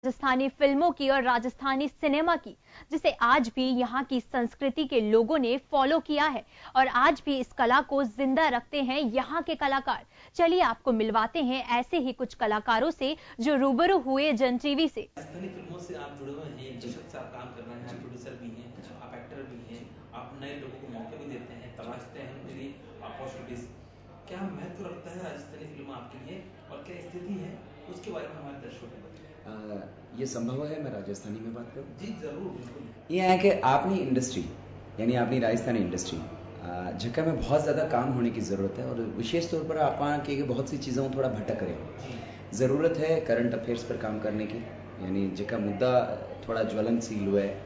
राजस्थानी फिल्मों की और राजस्थानी सिनेमा की, जिसे आज भी यहाँ की संस्कृति के लोगों ने फॉलो किया है और आज भी इस कला को जिंदा रखते हैं यहाँ के कलाकार। चलिए आपको मिलवाते हैं ऐसे ही कुछ कलाकारों से जो रूबरू हुए जन टीवी से। राजस्थानी फिल्मों से आप जुड़े हुए हैं, एक दशक से आप काम कर रहे हैं, आप प्रोड्यूसर भी हैं, आप एक्टर भी हैं, आप नए लोगों को मौके भी देते हैं, तलाशते हैं उनके लिए अपॉर्चुनिटीज। क्या महत्व रखता है राजस्थानी फिल्म आपके लिए और क्या स्थिति है, उसके बारे में हमारे दर्शकों को बताइए। ये संभव है मैं राजस्थानी में बात करूं? जी जरूर, बिल्कुल। ये है कि आपनी इंडस्ट्री यानी आपनी राजस्थानी इंडस्ट्री जगह में बहुत ज़्यादा काम होने की ज़रूरत है और विशेष तौर पर आप के बहुत सी चीज़ों थोड़ा भटक रहे हो। ज़रूरत है करंट अफेयर्स पर काम करने की, यानी जगह मुद्दा थोड़ा ज्वलनशील हुआ है,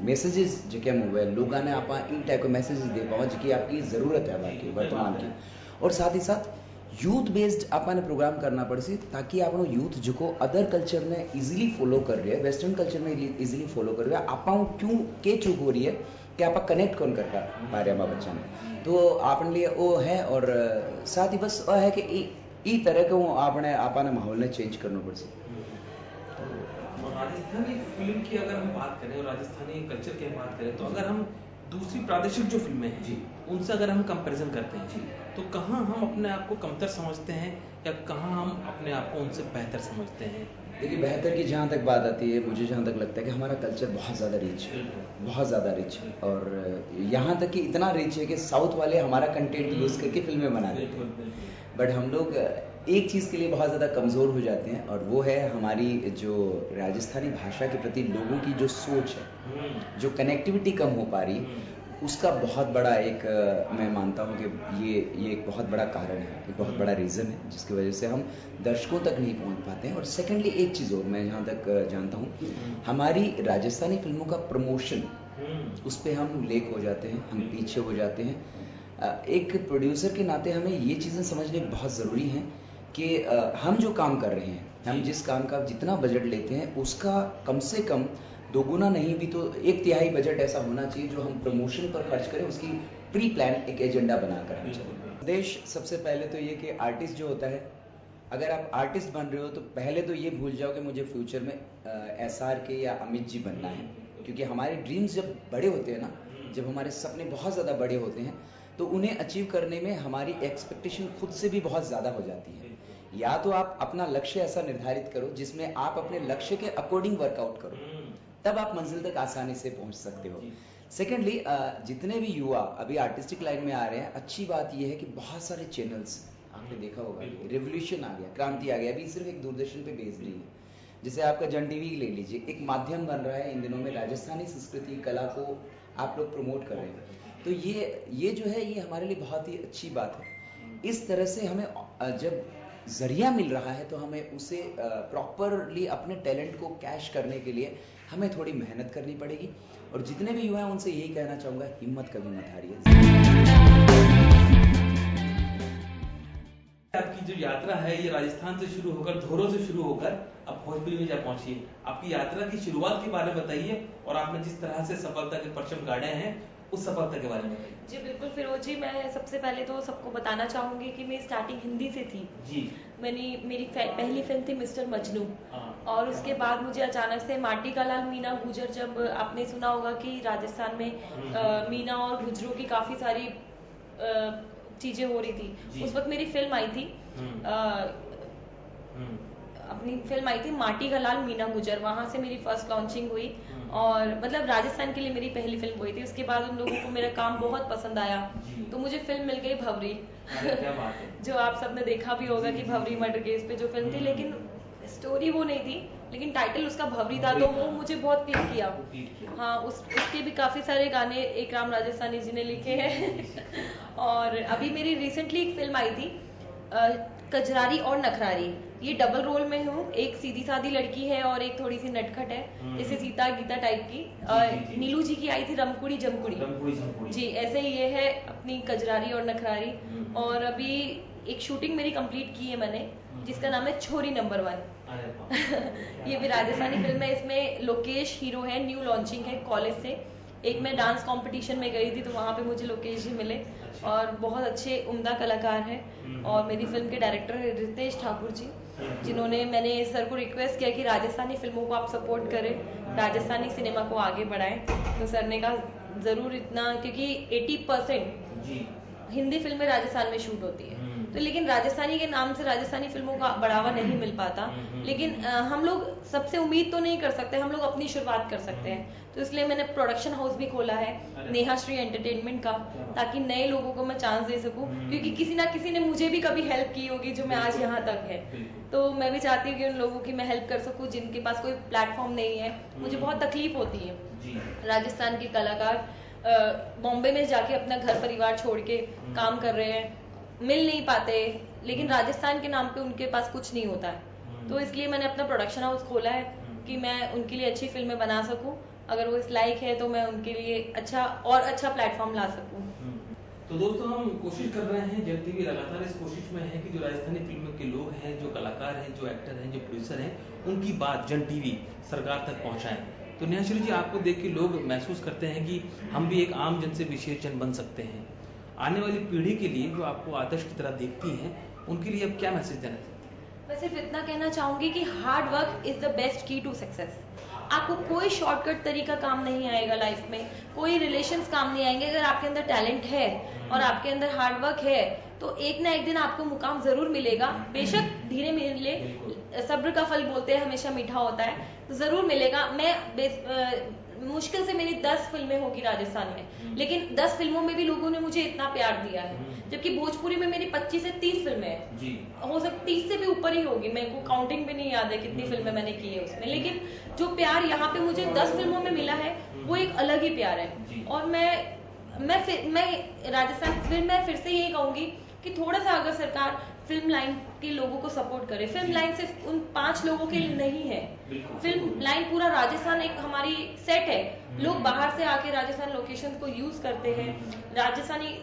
मैसेजेस जगह में हुए लोग ने आप इन टाइप के मैसेजेस दे पाओ जिसकी आपकी ज़रूरत है बाकी वर्तमान की। और साथ ही साथ यूथ बेस्ड आपने प्रोग्राम करना पड़ सी ताकि आप यूथ जो अदर कल्चर ने इजीली फॉलो कर रहे हैं, वेस्टर्न कल्चर में इजीली फॉलो कर रहे हैं, आप क्यों के चूक हो रही है कि आप कनेक्ट कौन कर पा रहे हैं बच्चा ने, तो आपने लिए वो है। और साथ ही बस वह है कि ई तरह के आपने माहौल ने चेंज करना पड़ सी। राजस्थानी फिल्म की अगर हम बात करें और राजस्थानी कल्चर की बात करें तो अगर हम दूसरी प्रादेशिक जो फिल्में हैं जी उनसे अगर हम कंपैरिजन करते हैं जी तो कहाँ हम अपने आप को कमतर समझते हैं या कहाँ हम अपने आप को उनसे बेहतर समझते हैं? देखिए, बेहतर की जहाँ तक बात आती है, मुझे जहाँ तक लगता है कि हमारा कल्चर बहुत ज़्यादा रिच है, बहुत ज़्यादा रिच है और यहाँ तक कि इतना रिच है कि साउथ वाले हमारा कंटेंट यूज़ करके फिल्में बना देते हैं, बट हम लोग एक चीज़ के लिए बहुत ज़्यादा कमज़ोर हो जाते हैं और वो है हमारी जो राजस्थानी भाषा के प्रति लोगों की जो सोच है, जो कनेक्टिविटी कम हो पा रही, उसका बहुत बड़ा एक मैं मानता हूँ कि ये एक बहुत बड़ा कारण है, एक बहुत बड़ा रीज़न है जिसकी वजह से हम दर्शकों तक नहीं पहुँच पाते हैं। और सेकेंडली एक चीज़ और मैं जहाँ तक जानता हूँ, हमारी राजस्थानी फिल्मों का प्रमोशन, उस पर हम लेक हो जाते हैं, हम पीछे हो जाते हैं। एक प्रोड्यूसर के नाते हमें ये चीज़ें समझनी बहुत ज़रूरी हैं कि हम जो काम कर रहे हैं, हम जिस काम का जितना बजट लेते हैं उसका कम से कम दोगुना नहीं भी तो 1/3 बजट ऐसा होना चाहिए जो हम प्रमोशन पर खर्च करें, उसकी प्री प्लान एक एजेंडा बना कर चलें। देश सबसे पहले तो ये कि आर्टिस्ट जो होता है, अगर आप आर्टिस्ट बन रहे हो तो पहले तो ये भूल जाओ कि मुझे फ्यूचर में SR या अमित जी बनना है, क्योंकि हमारे ड्रीम्स जब बड़े होते हैं ना, जब हमारे सपने बहुत ज़्यादा बड़े होते हैं तो उन्हें अचीव करने में हमारी एक्सपेक्टेशन खुद से भी बहुत ज़्यादा हो जाती है। या तो आप अपना लक्ष्य ऐसा निर्धारित करो जिसमें आप अपने लक्ष्य के अकॉर्डिंग वर्कआउट करो, तब आप मंजिल तक आसानी से पहुंच सकते हो। सेकेंडली, जितने भी युवा अभी आर्टिस्टिक लाइन में आ रहे हैं, अच्छी बात यह है कि बहुत सारे चैनल्स आपने देखा होगा, रिवोल्यूशन आ गया, क्रांति आ गया। अभी सिर्फ एक दूरदर्शन पे बेस्ड नहीं है, जैसे आपका जन टीवी ले लीजिए, एक माध्यम बन रहा है इन दिनों में, राजस्थानी संस्कृति कला को आप लोग प्रमोट कर रहे हैं, तो ये जो है ये हमारे लिए बहुत ही अच्छी बात है। इस तरह से हमें जब जरिया मिल रहा है तो हमें उसे प्रॉपरली अपने टैलेंट को कैश करने के लिए हमें थोड़ी मेहनत करनी पड़ेगी। और जितने भी युवा हैं उनसे यही कहना चाहूँगा, हिम्मत कभी मत हारिए। आपकी जो यात्रा है ये राजस्थान से शुरू होकर, धोरों से शुरू होकर अब भोजपुरी में जा पहुंची है। आपकी यात्रा की शुरुआत के बारे में बताइए और आपने जिस तरह से सफलता के परचम गाड़े हैं उस सफलता के बारे में बताइए। जी बिल्कुल फिरोज जी, मैं सबसे पहले तो सबको बताना चाहूंगी कि मेरी स्टार्टिंग हिंदी से थी जी। मेरी पहली फिल्म थी मिस्टर मजनू, और उसके बाद मुझे अचानक से माटी का लाल मीना गुजर, जब आपने सुना होगा कि राजस्थान में मीना और गुजरों की काफी सारी चीजें हो रही थी, उस वक्त मेरी फिल्म आई थी, अपनी फिल्म आई थी माटी का लाल मीना गुजर, वहां से मेरी फर्स्ट लॉन्चिंग हुई और मतलब राजस्थान के लिए मेरी पहली फिल्म हुई थी। उसके बाद उन लोगों को मेरा काम बहुत पसंद आया तो मुझे फिल्म मिल गई भवरी। क्या बात है। जो आप सबने देखा भी होगा कि भवरी मर्डर केस पे जो फिल्म थी, लेकिन स्टोरी वो नहीं थी, लेकिन टाइटल उसका भवरी था, तो वो मुझे बहुत क्लिक किया। हाँ, उसके भी काफी सारे गाने एक राम राजस्थानी जी ने लिखे हैं। और अभी मेरी रिसेंटली एक फिल्म आई थी कजरारी और नखरारी, ये डबल रोल में हूँ, एक सीधी सादी लड़की है और एक थोड़ी सी नटखट है, जैसे सीता गीता टाइप की। नीलू जी की आई थी रमकुड़ी जमकुड़ी जी, ऐसे ही ये है अपनी कजरारी और नखरारी। और अभी एक शूटिंग मेरी कंप्लीट की है मैंने, जिसका नाम है छोरी नंबर 1। ये भी राजस्थानी फिल्म है, इसमें लोकेश हीरो है, न्यू लॉन्चिंग है कॉलेज से। एक मैं डांस कंपटीशन में गई थी तो वहां पे मुझे लोकेश जी मिले और बहुत अच्छे उम्दा कलाकार हैं। और मेरी फिल्म के डायरेक्टर है रितेश ठाकुर जी। जिन्होंने, मैंने सर को रिक्वेस्ट किया कि राजस्थानी फिल्मों को आप सपोर्ट करें, राजस्थानी सिनेमा को आगे बढ़ाएं, तो सर ने कहा जरूर इतना, क्योंकि 80% हिंदी फिल्में राजस्थान में शूट होती है, तो लेकिन राजस्थानी के नाम से राजस्थानी फिल्मों का बढ़ावा नहीं मिल पाता। लेकिन हम लोग सबसे उम्मीद तो नहीं कर सकते, हम लोग अपनी शुरुआत कर सकते हैं, तो इसलिए मैंने प्रोडक्शन हाउस भी खोला है नेहा श्री एंटरटेनमेंट का, ताकि नए लोगों को मैं चांस दे सकूं, क्योंकि किसी ना किसी ने मुझे भी कभी हेल्प की होगी जो मैं आज यहाँ तक है, तो मैं भी चाहती हूँ कि उन लोगों की मैं हेल्प कर सकूं जिनके पास कोई प्लेटफॉर्म नहीं है। मुझे बहुत तकलीफ होती है, राजस्थान के कलाकार बॉम्बे में जाके अपना घर परिवार छोड़ के काम कर रहे हैं, मिल नहीं पाते, लेकिन राजस्थान के नाम पे उनके पास कुछ नहीं होता है, तो इसलिए मैंने अपना प्रोडक्शन हाउस खोला है कि मैं उनके लिए अच्छी फिल्में बना सकूं, अगर वो इस लायक है तो मैं उनके लिए अच्छा प्लेटफॉर्म ला सकूं। तो दोस्तों, हम कोशिश कर रहे हैं, जन टीवी लगातार इस कोशिश में है कि जो राजस्थानी फिल्मों के लोग हैं, जो कलाकार हैं, जो एक्टर हैं, जो प्रोड्यूसर हैं, उनकी बात जन टीवी सरकार तक पहुंचाएं। तो नेहा श्री जी, आपको देख के लोग महसूस करते हैं कि हम भी एक आम जन से विशेष जन बन सकते हैं। आने वाली पीढ़ी के लिए जो आपको आदर्श की तरह देखती हैं, उनके लिए अब क्या मैसेज देना चाहते हैं? मैं सिर्फ इतना कहना चाहूंगी कि hard work is the best की टू सक्सेस। आपको कोई शॉर्टकट तरीका काम नहीं आएगा लाइफ में, कोई रिलेशंस काम नहीं आएंगे। अगर आपके अंदर टैलेंट है और आपके अंदर हार्ड वर्क है, तो एक ना एक दिन आपको मुकाम जरूर मिलेगा, बेशक धीरे मिले, सब्र का फल बोलते हैं हमेशा मीठा होता है, तो जरूर मिलेगा। मैं मुश्किल से मेरी 10 फिल्में होगी राजस्थान में, लेकिन 10 फिल्मों में भी लोगों ने मुझे इतना प्यार दिया है, जबकि भोजपुरी में मेरी 25 से 30 फिल्में हैं, हो सकती 30 से भी ऊपर ही होगी, मेरे को काउंटिंग भी नहीं याद है कितनी फिल्में मैंने की है उसमें, लेकिन जो प्यार यहाँ पे मुझे 10 फिल्मों में मिला है वो एक अलग ही प्यार है। और मैं राजस्थान फिर से यही कहूंगी कि थोड़ा सा अगर सरकार फिल्म लाइन के लोगों को सपोर्ट करे, फिल्म लाइन सिर्फ उन 5 लोगों के लिए नहीं है, फिल्म लाइन पूरा राजस्थान एक हमारी सेट है, लोग बाहर से आके राजस्थान लोकेशन को यूज करते हैं, राजस्थानी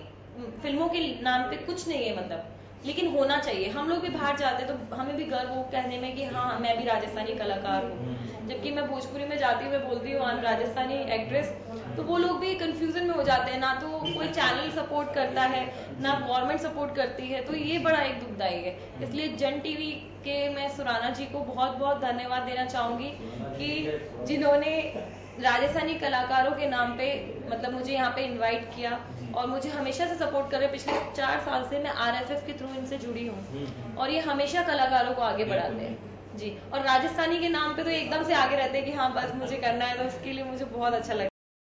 फिल्मों के नाम पे कुछ नहीं है मतलब, लेकिन होना चाहिए। हम लोग भी बाहर जाते हैं तो हमें भी गर्व हो कहने में कि हाँ मैं भी राजस्थानी कलाकार हूँ, जबकि मैं भोजपुरी में जाती हूँ, मैं बोलती हूँ आई एम राजस्थानी एक्ट्रेस, तो वो लोग भी कंफ्यूजन में हो जाते हैं, ना तो कोई चैनल सपोर्ट करता है ना गवर्नमेंट सपोर्ट करती है, तो ये बड़ा एक दुखदायी है। इसलिए जन टीवी के मैं सुराना जी को बहुत बहुत धन्यवाद देना चाहूंगी कि जिन्होंने राजस्थानी कलाकारों के नाम पे मतलब मुझे यहाँ पे इनवाइट किया और मुझे हमेशा से सपोर्ट कर रहे। पिछले 4 साल से मैं RFF के थ्रू इनसे जुड़ी हूँ और ये हमेशा कलाकारों को आगे बढ़ाते हैं जी, और राजस्थानी के नाम पे तो एकदम से आगे रहते हैं कि हाँ बस मुझे करना है, तो इसके लिए मुझे बहुत अच्छा लगता है।